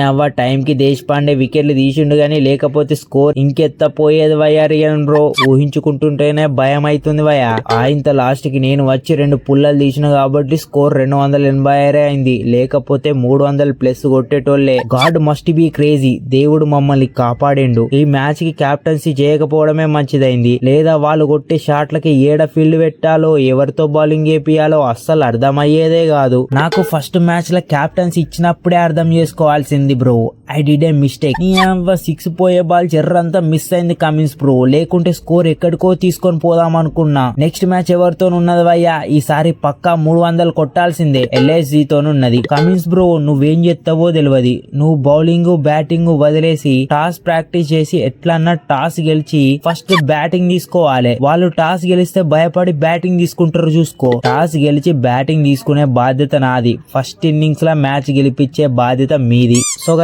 అవ్వ టైం కి దేశపాండే వికెట్లు తీసిండు గానీ లేకపోతే స్కోర్ ఇంకెత్త పోయేది వయ్యారియన్ బ్రో. ఊహించుకుంటుంటేనే భయం అవుతుంది వయ్యా. ఇంత లాస్ట్ కి నేను వచ్చి 2 పుల్లలు తీసిన కాబట్టి స్కోర్ 286 అయింది. లేకపోతే 300+ కొట్టేటోళ్లే. God must be crazy. దేవుడు మమ్మల్ని కాపాడిండు. ఈ మ్యాచ్ కి క్యాప్టెన్సీ చేయకపోవడమే మంచిదైంది. లేదా వాళ్ళు కొట్టే షాట్లకి ఏడ ఫీల్డ్ పెట్టాలో ఎవరితో బౌలింగ్ చేపియాలో అస్సలు అర్థమయ్యేదే కాదు. నాకు ఫస్ట్ మ్యాచ్ లో క్యాప్టెన్సీ ఇచ్చినప్పుడే అర్థం చేసుకోవాల్సింది bro. I did a mistake. 6 పోయే బాల్ చెర్రంతా మిస్ అయింది కమిన్స్ బ్రో. లేకుంటే స్కోర్ ఎక్కడికో తీసుకొని పోదాం అనుకున్నా. నెక్స్ట్ మ్యాచ్ ఎవరితో ఉన్నది భయ్యా? ఈసారి పక్కా 300 కొట్టాల్సిందే. LSG తోనున్నది. కమిన్స్ బ్రో నువ్వేం చేస్తావో తెలియదు. నువ్వు బౌలింగ్ బ్యాటింగ్ వదిలేసి టాస్ ప్రాక్టీస్ చేసి ఎట్లన్నా టాస్ గెలిచి ఫస్ట్ బ్యాటింగ్ తీసుకోవాలి. వాళ్ళు టాస్ గెలిస్తే భయపడి బ్యాటింగ్ తీసుకుంటారు చూసుకో. టాస్ గెలిచి బ్యాటింగ్ తీసుకునే బాధ్యత నాది. ఫస్ట్ ఇన్నింగ్స్ లా మ్యాచ్ గెలిపించే బాధ్యత మీది. సో